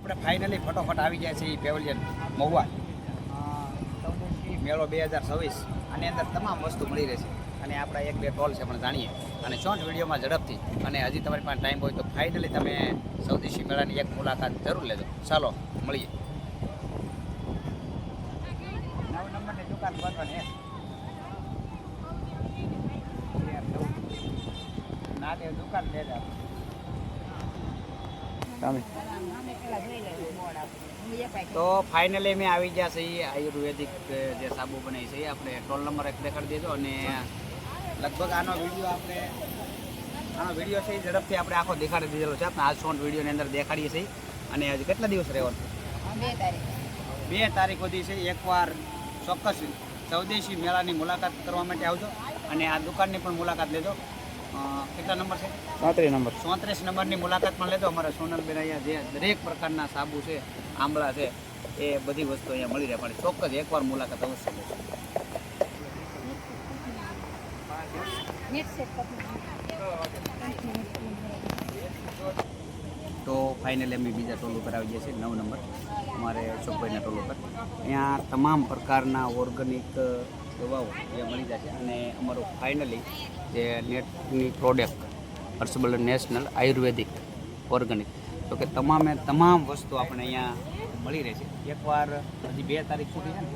આપણે ફાઇનલી ફટોફટ આવી જાય છે એ પેવેલિયન મહુવા સૌદેશી મેળો 2026 આની અંદર તમામ વસ્તુ મળી રહેશે અને આપણા એક બે ટોલ છે પણ જાણીએ અને શોર્ટ વિડીયોમાં ઝડપથી અને હજી તમારી પાસે ટાઈમ હોય તો ફાઇનલી તમે સૌદેશી મેળાની એક મુલાકાત જરૂર લેજો. ચાલો મળીએ. 9 નંબરની દુકાન બંધ ના તે દુકાન દે તો ફાઇનલી મેં આવી ગયા છે આયુર્વેદિક જે સાબુ બને છે આપણે ટોલ નંબર 1 દેખાડી દેજો અને લગભગ આનો વિડીયો છે એ ઝડપથી આપણે આખો દેખાડી દીધેલો છે. આપણે આ શોર્ટ વિડીયોની અંદર દેખાડીએ છીએ અને હજી કેટલા દિવસ રહેવાનું? 2 તારીખ સુધી છે. એકવાર ચોક્કસ સૌદેશી મેળાની મુલાકાત કરવા માટે આવજો અને આ દુકાનની પણ મુલાકાત લેજો. કેટલા નંબર છે? 34 નંબર. 34 નંબરની મુલાકાત પણ લેજો. અમારા સોનલબેન અહીંયા જે દરેક પ્રકારના સાબુ છે, આંબળા છે, એ બધી વસ્તુ અહીંયા મળી રહે પણ ચોક્કસ એકવાર મુલાકાત અવશ્ય લેજો. તો ફાઇનલી અમે બીજા ટોલ ઉપર આવી ગયા છીએ 9 નંબર અમારે ચોકભાઈના ટોલ ઉપર. અહીંયા તમામ પ્રકારના ઓર્ગેનિક દવાઓ એ મળી જશે અને અમારું ફાઇનલી જે નેટની પ્રોડક્ટ હર્ષબલ નેશનલ આયુર્વેદિક ઓર્ગેનિક તો કે તમામ વસ્તુ આપણે અહીંયા મળી રહે છે. એકવાર હજી 2 તારીખ સુધી છે ને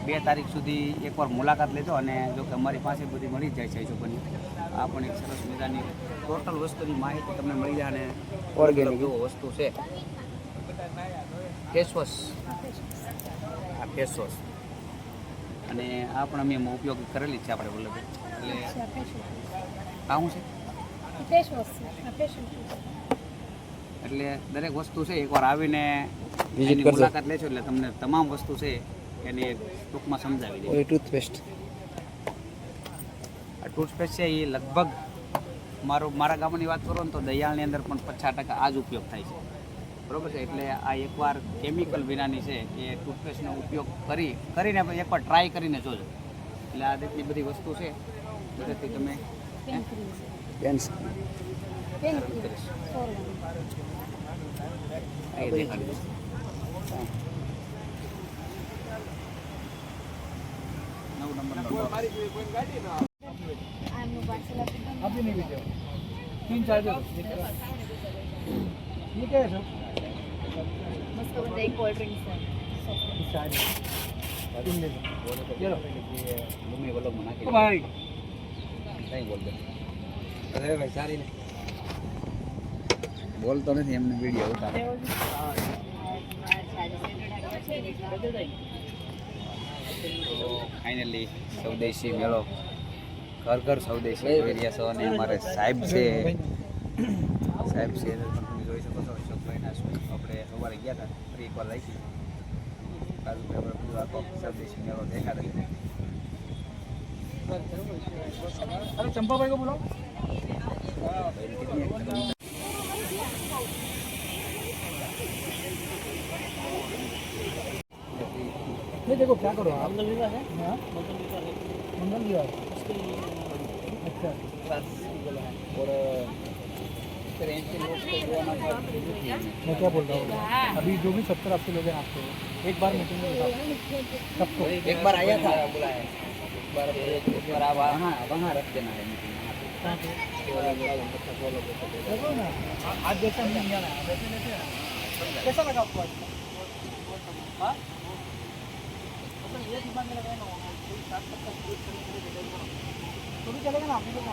2 તારીખ સુધી એકવાર મુલાકાત લેજો અને જો કે અમારી પાસે બધી મળી જ જાય છે ચોકની આ પણ એક સરસ મજાની ટોટલ વસ્તુની માહિતી તમને મળી જાય અને ઓર્ગેનિક એવો વસ્તુ છે. ફેસવોશ, આ ફેસવોશ અને આ પણ અમે એમાં ઉપયોગ કરેલી જ છે આપણે વલ્લભ એટલે આવું છે એટલે દરેક વસ્તુ છે એકવાર આવીને એની મુલાકાત લેશો એટલે તમને તમામ વસ્તુ છે એની ટૂંકમાં સમજાવી દે. ટૂથપેસ્ટ, આ ટૂથપેસ્ટ છે એ લગભગ મારા ગામની વાત કરો ને તો દયાળની અંદર પણ 50% આ જ ઉપયોગ થાય છે. બરોબર છે. એટલે આ એકવાર કેમિકલ વિનાની છે એ ટૂથપેસ્ટનો ઉપયોગ કરીને એકવાર ટ્રાય કરીને જોજો. એટલે આ રીતની બધી વસ્તુ છે જેથી તમે બોલતો નથી એમને વિડીયો ઉતારે. ફાઇનલી સૌદેશી મેળો ઘર સૌદેશી એરિયા છો અને અમારે સાહેબ છે તમે જોઈ શકો છો અશોકભાઈના આપણે સવારે ગયા હતા ફરી એકવાર રાખી બાજુ આપણે બધું આખો સૌદેશી મેળો દેખાડે. અરે ચંપાભાઈ કો બોલાવો. ये देखो क्या करो आप मंगल विवाह है. हाँ मंगल विवाह अच्छा और मैं क्या बोल रहा हूँ अभी जो भी 70-80 लोग हैं आपको एक बार मीटिंग में सबको एक बार आया था बुलाया एक बार आप वहाँ रख देना है मीटिंग आज जैसा नहीं जाना कैसा लगा आपको? हाँ ये दिमाग में लगाए ना तो भी चलेगा ना आपने लोग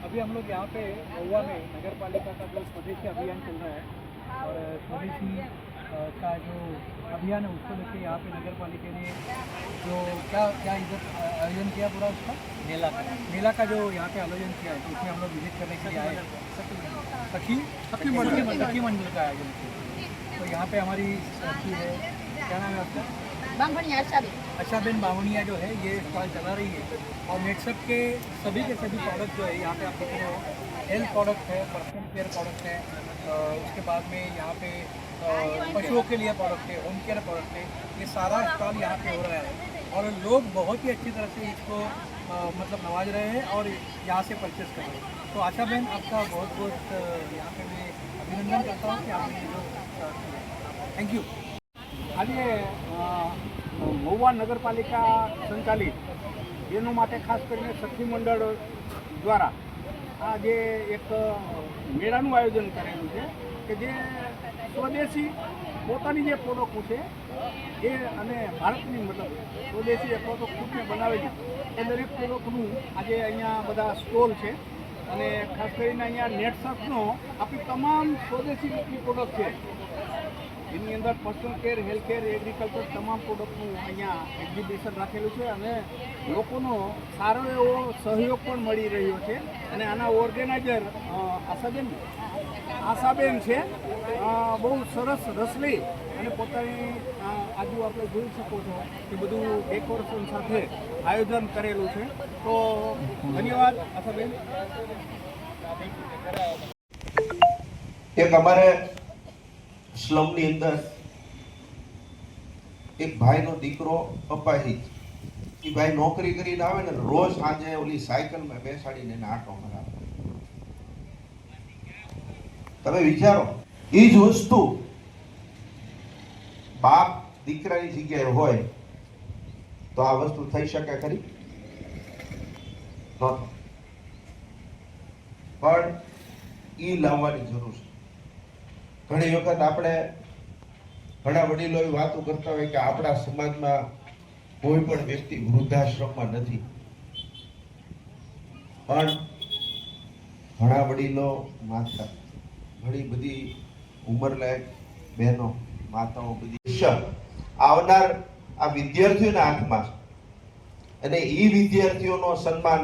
अभी हम लोग यहाँ पे महुआ में नगर पालिका का जो स्वदेशी अभियान चल रहा है और स्वदेशी का जो अभियान है उसको लेके यहाँ पे नगर पालिका ने जो क्या इधर आयोजन किया पूरा उसका मेला का जो यहाँ पे आयोजन किया है तो उसमें हम लोग विजिट करने के लिए आए सखी मंडल का आयोजन किया. तो यहाँ पे हमारी सखी है, क्या नाम है आपका? आशाबेन बावनिया जो है ये स्टॉल चला रही है और नेटसप के सभी प्रोडक्ट जो है यहाँ पे आप देख रहे हो हेल्थ प्रोडक्ट है, पर्सनल केयर प्रोडक्ट है, उसके बाद में यहाँ पे पशुओं के लिए प्रोडक्ट है, होम केयर प्रोडक्ट है, ये सारा स्टॉल यहाँ पे हो रहा है और लोग बहुत ही अच्छी तरह से इसको मतलब नवाज रहे हैं और यहाँ से परचेस कर रहे हैं। तो आशा बहन आपका बहुत बहुत यहाँ पे मैं अभिनंदन करता हूँ कि आपने जो थैंक यू। આજે મહુવા નગરપાલિકા સંચાલિત એનો માટે ખાસ કરીને સખી મંડળ દ્વારા આ જે એક મેળાનું આયોજન કરેલું છે કે જે સ્વદેશી પોતાની જે પ્રોડક્ટો છે એ અને ભારતની મતલબ સ્વદેશી અથવા તો ખુદને બનાવેલી એ દરેક પ્રોડક્ટનું આજે અહીંયા બધા સ્ટોલ છે અને ખાસ કરીને અહીંયા નેટસર્ફનો આપણી તમામ સ્વદેશી રીતની પ્રોડક્ટ છે એની અંદર personal care, health care, agriculture તમામ પ્રોડક્ટનું અહીંયા એક્ઝિબિશન રાખેલું છે અને લોકોનો સારો એવો સહયોગ પણ મળી રહ્યો છે અને આના ઓર્ગેનાઇઝર આશાબેન છે બહુ સરસ રસ લઈ અને પોતાની આજુ આપણે જોઈ શકો છો કે બધું ડેકોરેશન સાથે આયોજન કરેલું છે. તો ધન્યવાદ આશાબેન. એક અમારે સ્લમની અંદર એક ભાઈનો દીકરો અપાહિત, એ ભાઈ નોકરી કરીને આવે ને રોજ સાંજે ઓલી સાયકલમાં બેસાડીને એને આટો મરાવે. તમે વિચારો એ જ વસ્તુ બાપ દીકરાની જગ્યાએ હોય તો આ વસ્તુ થઈ શકે ખરી? પણ એ લાવવાની જરૂર છે. ઘણી વખત આપણે ઘણા વડીલો એવી વાતો કરતા હોય કે આપણા સમાજમાં કોઈ પણ વ્યક્તિ વૃદ્ધાશ્રમમાં નથી, પણ ઘણા વડીલો, માતા, ઘણી બધી ઉંમરલાયક બહેનો, માતાઓ બધી આવનાર આ વિદ્યાર્થીઓના હાથમાં છે અને એ વિદ્યાર્થીઓનો સન્માન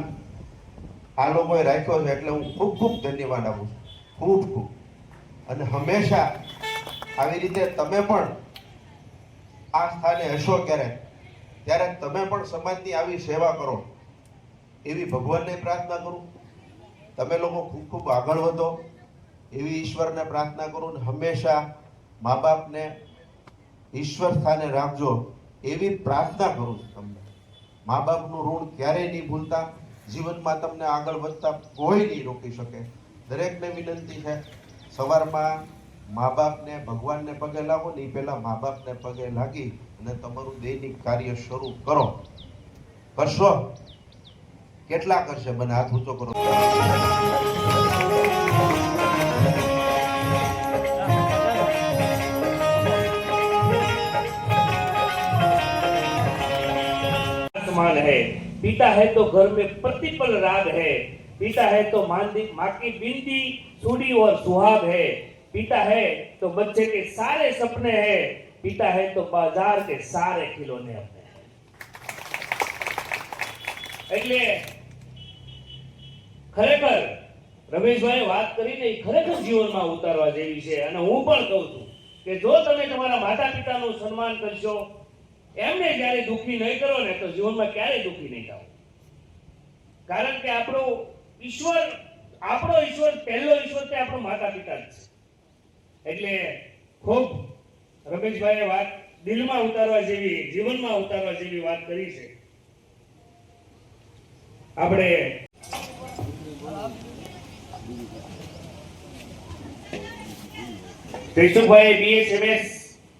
આ લોકોએ રાખ્યો છે એટલે હું ખૂબ ખૂબ ધન્યવાદ આપું છું, ખૂબ ખૂબ. અને હંમેશા આવી રીતે તમે પણ આ સ્થાને હશો ત્યારે તમે પણ સમાજની આવી સેવા કરો એવી ભગવાનને પ્રાર્થના કરું. તમે લોકો ખૂબ ખૂબ આગળ વધો એવી ઈશ્વરને પ્રાર્થના કરું અને હંમેશા મા બાપને ઈશ્વર સ્થાને રાખજો એવી પ્રાર્થના કરું છું. તમને મા બાપનું ઋણ ક્યારેય નહીં ભૂલતા. જીવનમાં તમને આગળ વધતા કોઈ નહીં રોકી શકે. દરેકને વિનંતી છે સવારમાં મા બાપને, ભગવાનને પગે લાગો ને એ પહેલા મા બાપને પગે લાગી અને તમારું દૈનિક કાર્ય શરૂ કરો. કરશો? કેટલા કરશે? મને હાથ ઊંચો કરો. है पीता है तो घर में प्रतिपल राग है, पीता है तो माँ की बिनती सूडी और सुहाग है, पीता है तो बच्चे के सारे सपने हैं, पीता है तो बाजार के सारे खिलौने अपने हैं. એટલે ખરેખર રમેશભાઈ વાત કરીને ખરેખર જીવનમાં ઉતારવા જેવી છે અને હું પણ કહું છું કે જો તમે તમારા માતા પિતાનું સન્માન કરશો, એમને જ્યારે દુઃખી નહીં કરો ને તો જીવનમાં ક્યારેય દુઃખી નહીં થાવ. કારણ કે આપણો ઈશ્વર પહેલો ઈશ્વર તે આપણો માતા પિતા જ છે. એટલે ખૂબ રમેશભાઈએ વાત દિલમાં ઉતારવા જેવી, જીવનમાં ઉતારવા જેવી વાત કરી છે. આપણે જયસુખભાઈ BSMS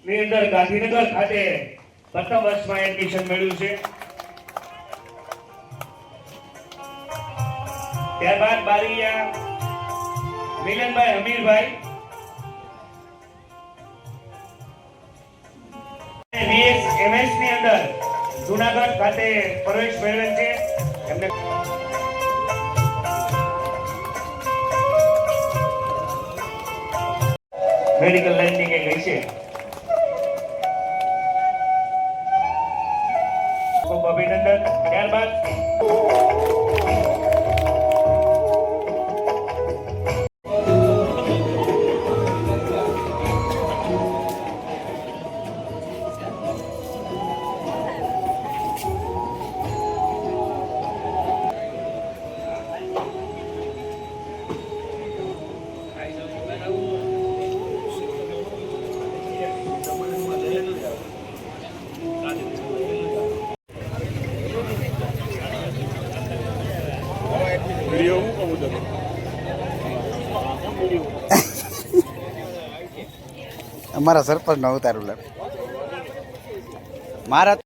ની અંદર ગાંધીનગર ખાતે પ્રથમ વર્ષમાં એડમિશન મેળવ્યું છે. ત્યારબાદ બારીયા મિલનભાઈ હમીરભાઈ BSMS ની અંદર જૂનાગઢ ખાતે પ્રવેશ મેળવેલ છે. એમને મેડિકલ લાઈનની કંઈ ગઈ છે. ખૂબ અભિનંદન. ત્યારબાદ અમારા સરપંચનો અવતાર ઉલ્લેખ મારા